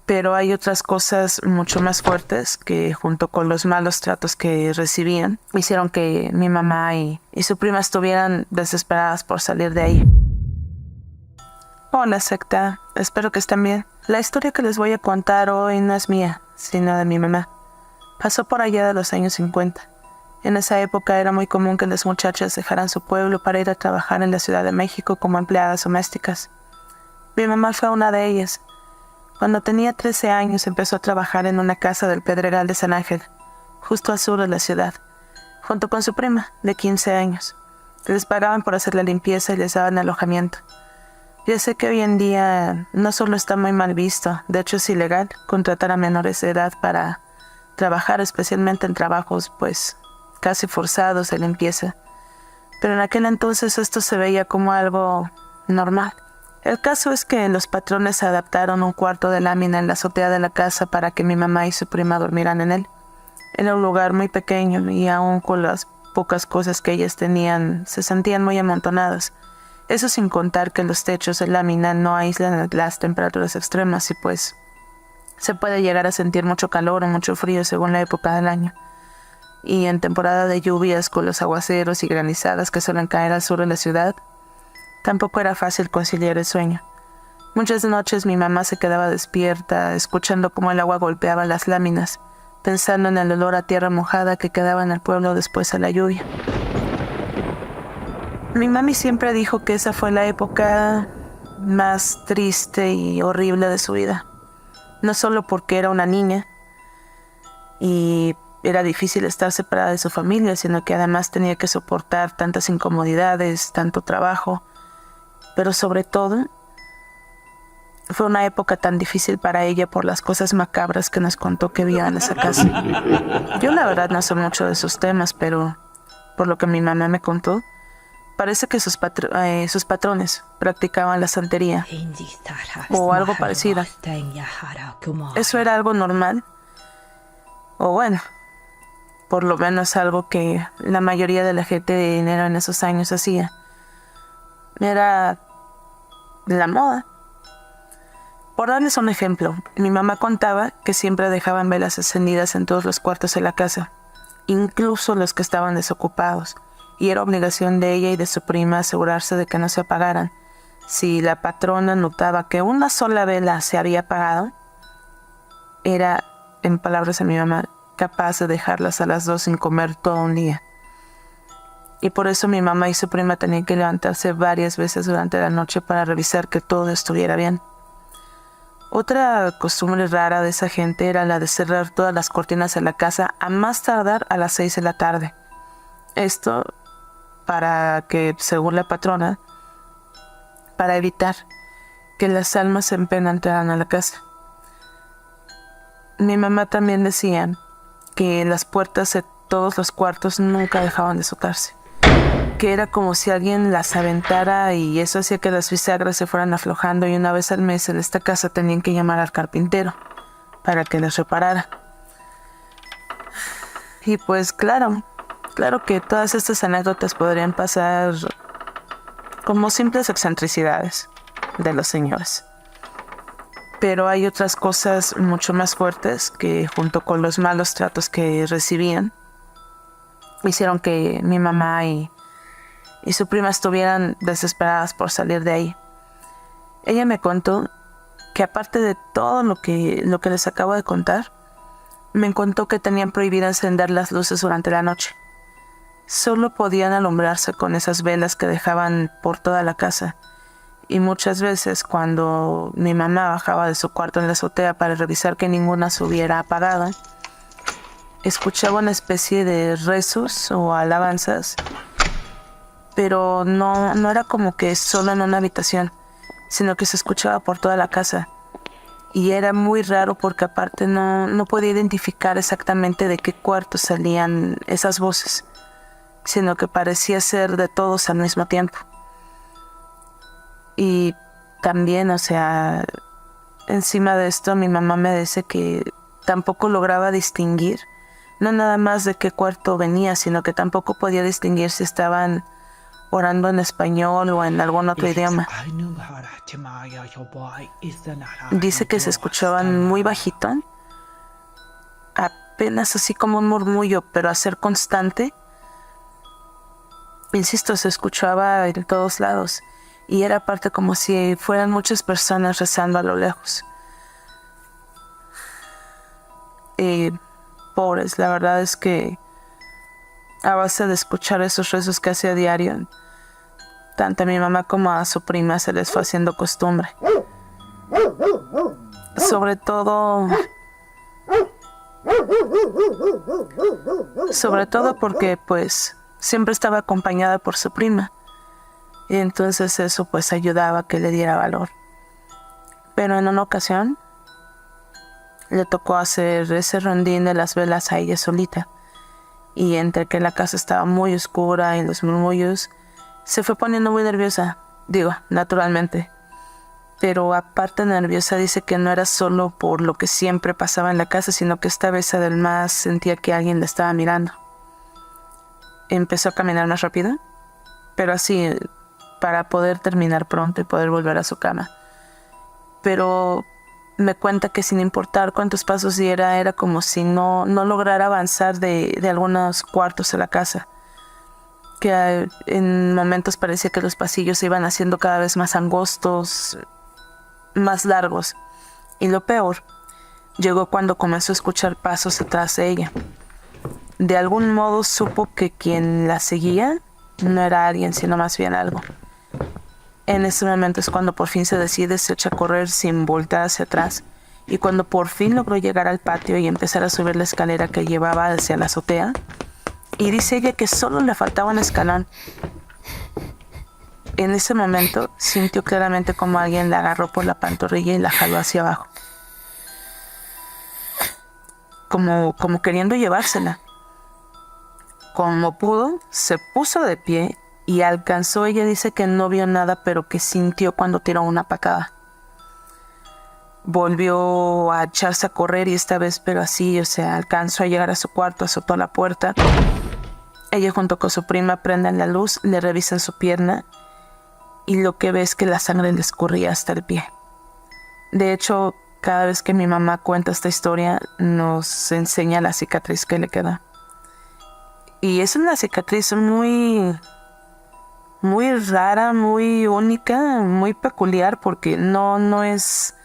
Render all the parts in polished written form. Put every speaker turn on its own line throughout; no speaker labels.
Pero hay otras cosas mucho más fuertes que, junto con los malos tratos que recibían, hicieron que mi mamá y su prima estuvieran desesperadas por salir de ahí. Hola, secta. Espero que estén bien. La historia que les voy a contar hoy no es mía, sino de mi mamá. Pasó por allá de los años 50. En esa época era muy común que las muchachas dejaran su pueblo para ir a trabajar en la Ciudad de México como empleadas domésticas. Mi mamá fue una de ellas. Cuando tenía 13 años empezó a trabajar en una casa del Pedregal de San Ángel, justo al sur de la ciudad, junto con su prima, de 15 años. Les pagaban por hacer la limpieza y les daban alojamiento. Ya sé que hoy en día no solo está muy mal visto, de hecho es ilegal contratar a menores de edad para trabajar, especialmente en trabajos pues casi forzados de limpieza. Pero en aquel entonces esto se veía como algo normal. El caso es que los patrones adaptaron un cuarto de lámina en la azotea de la casa para que mi mamá y su prima durmieran en él. Era un lugar muy pequeño y aún con las pocas cosas que ellas tenían, se sentían muy amontonadas. Eso sin contar que los techos de lámina no aíslan las temperaturas extremas y pues se puede llegar a sentir mucho calor o mucho frío según la época del año. Y en temporada de lluvias con los aguaceros y granizadas que suelen caer al sur de la ciudad, tampoco era fácil conciliar el sueño. Muchas noches mi mamá se quedaba despierta, escuchando cómo el agua golpeaba las láminas, pensando en el olor a tierra mojada que quedaba en el pueblo después de la lluvia. Mi mami siempre dijo que esa fue la época más triste y horrible de su vida. No solo porque era una niña y era difícil estar separada de su familia, sino que además tenía que soportar tantas incomodidades, tanto trabajo. Pero sobre todo, fue una época tan difícil para ella por las cosas macabras que nos contó que vio en esa casa. Yo la verdad no sé mucho de esos temas, pero por lo que mi mamá me contó, parece que sus patrones practicaban la santería o algo parecido. Eso era algo normal, o bueno, por lo menos algo que la mayoría de la gente de dinero en esos años hacía. Era la moda. Por darles un ejemplo, mi mamá contaba que siempre dejaban velas encendidas en todos los cuartos de la casa, incluso los que estaban desocupados, y era obligación de ella y de su prima asegurarse de que no se apagaran. Si la patrona notaba que una sola vela se había apagado, era, en palabras de mi mamá, capaz de dejarlas a las 2 sin comer todo un día. Y por eso mi mamá y su prima tenían que levantarse varias veces durante la noche para revisar que todo estuviera bien. Otra costumbre rara de esa gente era la de cerrar todas las cortinas de la casa a más tardar a las 6 de la tarde. Esto para que, según la patrona, para evitar que las almas en pena entraran a la casa. Mi mamá también decía que las puertas de todos los cuartos nunca dejaban de azotarse, que era como si alguien las aventara y eso hacía que las bisagras se fueran aflojando y una vez al mes en esta casa tenían que llamar al carpintero para que las reparara. Y pues claro que todas estas anécdotas podrían pasar como simples excentricidades de los señores. Pero hay otras cosas mucho más fuertes que, junto con los malos tratos que recibían, hicieron que mi mamá y su prima estuvieran desesperadas por salir de ahí. Ella me contó que aparte de todo lo que les acabo de contar, me contó que tenían prohibido encender las luces durante la noche. Solo podían alumbrarse con esas velas que dejaban por toda la casa. Y muchas veces cuando mi mamá bajaba de su cuarto en la azotea para revisar que ninguna se hubiera apagado, escuchaba una especie de rezos o alabanzas, pero no era como que solo en una habitación, sino que se escuchaba por toda la casa. Y era muy raro porque aparte no podía identificar exactamente de qué cuarto salían esas voces, sino que parecía ser de todos al mismo tiempo. Y también, o sea, encima de esto mi mamá me dice que tampoco lograba distinguir, no nada más de qué cuarto venía, sino que tampoco podía distinguir si estaban orando en español o en algún otro idioma. Dice que se escuchaban muy bajito, apenas así como un murmullo, pero a ser constante, insisto, se escuchaba en todos lados y era parte como si fueran muchas personas rezando a lo lejos. Pobres, la verdad es que a base de escuchar esos rezos que hacía a diario, tanto a mi mamá como a su prima se les fue haciendo costumbre. Sobre todo porque pues siempre estaba acompañada por su prima. Y entonces eso pues ayudaba a que le diera valor. Pero en una ocasión le tocó hacer ese rondín de las velas a ella solita. Y entre que la casa estaba muy oscura y los murmullos, se fue poniendo muy nerviosa. Digo, naturalmente. Pero aparte nerviosa, dice que no era solo por lo que siempre pasaba en la casa, sino que esta vez además sentía que alguien la estaba mirando. Empezó a caminar más rápido, pero así para poder terminar pronto y poder volver a su cama. Pero me cuenta que sin importar cuántos pasos diera, era como si no lograra avanzar de algunos cuartos de la casa. Que en momentos parecía que los pasillos se iban haciendo cada vez más angostos, más largos. Y lo peor, llegó cuando comenzó a escuchar pasos atrás de ella. De algún modo supo que quien la seguía no era alguien, sino más bien algo. En ese momento es cuando por fin se decide, se echa a correr sin voltar hacia atrás. Y cuando por fin logró llegar al patio y empezar a subir la escalera que llevaba hacia la azotea, y dice ella que solo le faltaba un escalón. En ese momento sintió claramente como alguien la agarró por la pantorrilla y la jaló hacia abajo. Como queriendo llevársela. Como pudo, se puso de pie y alcanzó, ella dice que no vio nada, pero que sintió cuando tiró una patada. Volvió a echarse a correr y esta vez, pero así, alcanzó a llegar a su cuarto, azotó la puerta. Ella junto con su prima prenden la luz, le revisan su pierna y lo que ve es que la sangre le escurría hasta el pie. De hecho, cada vez que mi mamá cuenta esta historia, nos enseña la cicatriz que le queda. Y es una cicatriz muy rara, muy única, muy peculiar, porque no es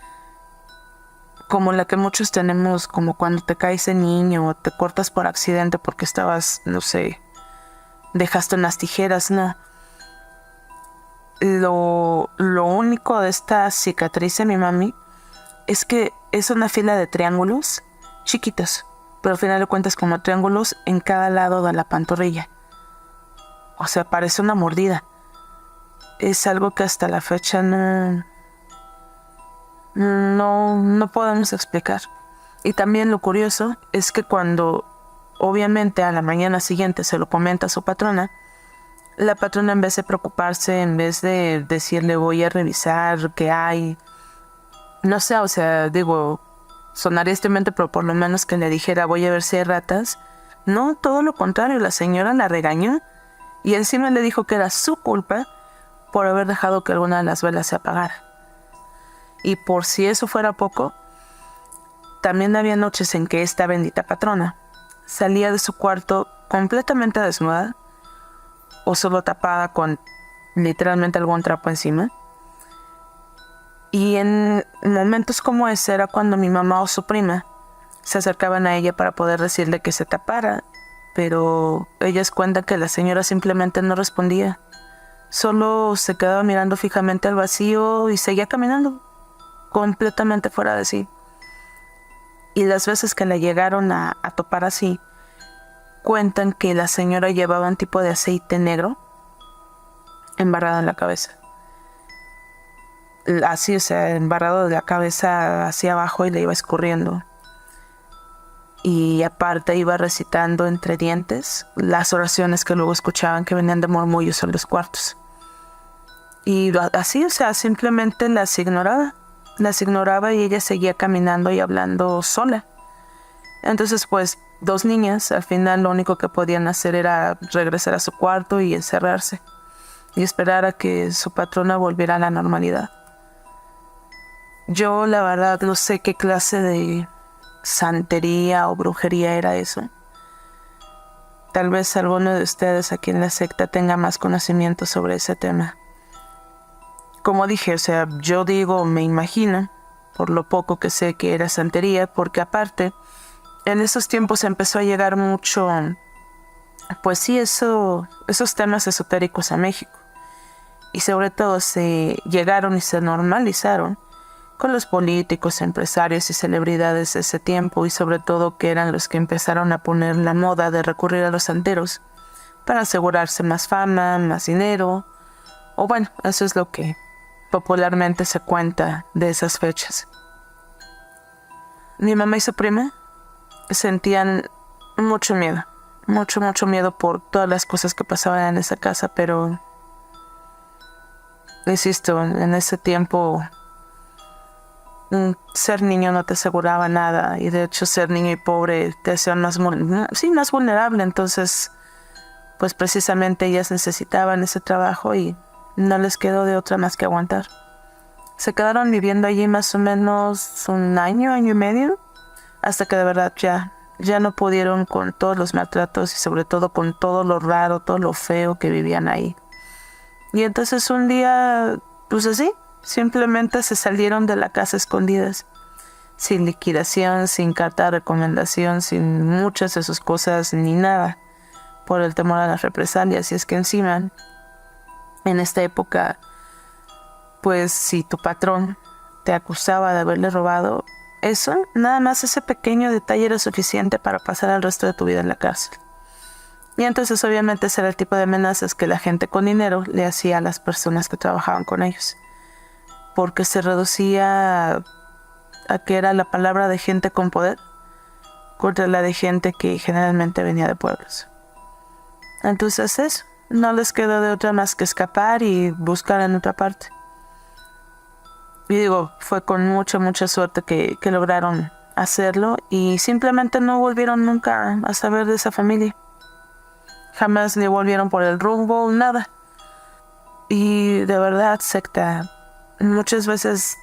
como la que muchos tenemos, como cuando te caes de niño o te cortas por accidente porque estabas, no sé, dejaste unas tijeras, no. Lo único de esta cicatriz de mi mami es que es una fila de triángulos chiquitos, pero al final de cuentas como triángulos en cada lado de la pantorrilla. O sea, parece una mordida. Es algo que hasta la fecha no podemos explicar. Y también lo curioso es que cuando obviamente a la mañana siguiente se lo comenta a su patrona, la patrona en vez de preocuparse, en vez de decirle voy a revisar qué hay, no sé, digo, sonaría tristemente, pero por lo menos que le dijera voy a ver si hay ratas. No, todo lo contrario, la señora la regañó y encima le dijo que era su culpa por haber dejado que alguna de las velas se apagara. Y por si eso fuera poco, también había noches en que esta bendita patrona salía de su cuarto completamente desnuda o solo tapada con literalmente algún trapo encima. Y en momentos como ese era cuando mi mamá o su prima se acercaban a ella para poder decirle que se tapara, pero ellas cuentan que la señora simplemente no respondía. Solo se quedaba mirando fijamente al vacío y seguía caminando, completamente fuera de sí. Y las veces que la llegaron a topar así, cuentan que la señora llevaba un tipo de aceite negro embarrado en la cabeza. Así, embarrado de la cabeza hacia abajo y le iba escurriendo. Y aparte iba recitando entre dientes las oraciones que luego escuchaban que venían de murmullos en los cuartos. Y así, simplemente las ignoraba y ella seguía caminando y hablando sola. Entonces, pues, dos niñas, al final lo único que podían hacer era regresar a su cuarto y encerrarse. y esperar a que su patrona volviera a la normalidad. Yo la verdad no sé qué clase de santería o brujería era eso. Tal vez alguno de ustedes aquí en la secta tenga más conocimiento sobre ese tema. Como dije, o sea, yo digo, me imagino, por lo poco que sé que era santería, porque aparte, en esos tiempos empezó a llegar mucho, pues sí, esos temas esotéricos a México. Y sobre todo se llegaron y se normalizaron con los políticos, empresarios y celebridades de ese tiempo, y sobre todo que eran los que empezaron a poner la moda de recurrir a los santeros para asegurarse más fama, más dinero, o bueno, eso es lo que popularmente se cuenta de esas fechas. Mi mamá y su prima sentían mucho miedo, mucho miedo por todas las cosas que pasaban en esa casa, pero insisto, en ese tiempo ser niño no te aseguraba nada, y de hecho ser niño y pobre te hacía más vulnerable. Entonces pues precisamente ellas necesitaban ese trabajo y no les quedó de otra más que aguantar. Se quedaron viviendo allí más o menos un año y medio, hasta que de verdad ya no pudieron con todos los maltratos y sobre todo con todo lo raro, todo lo feo que vivían ahí. Y entonces un día, pues así, simplemente se salieron de la casa escondidas, sin liquidación, sin carta de recomendación, sin muchas de sus cosas ni nada, por el temor a las represalias. Y es que encima, en esta época, pues si tu patrón te acusaba de haberle robado, eso, nada más ese pequeño detalle era suficiente para pasar el resto de tu vida en la cárcel. Y entonces obviamente ese era el tipo de amenazas que la gente con dinero le hacía a las personas que trabajaban con ellos, porque se reducía a que era la palabra de gente con poder contra la de gente que generalmente venía de pueblos. Entonces eso, no les quedó de otra más que escapar y buscar en otra parte. Y digo, fue con mucha suerte que lograron hacerlo, y simplemente no volvieron nunca a saber de esa familia. Jamás le volvieron por el rumbo, nada. Y de verdad, secta, muchas veces,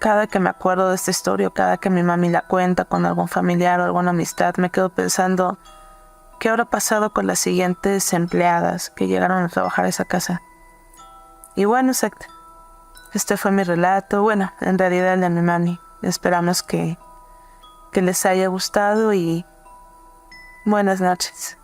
cada que me acuerdo de esta historia, cada que mi mami la cuenta con algún familiar o alguna amistad, me quedo pensando, ¿qué habrá pasado con las siguientes empleadas que llegaron a trabajar a esa casa? Y bueno, secta, este fue mi relato, bueno, en realidad el de mi mami. Esperamos que les haya gustado y buenas noches.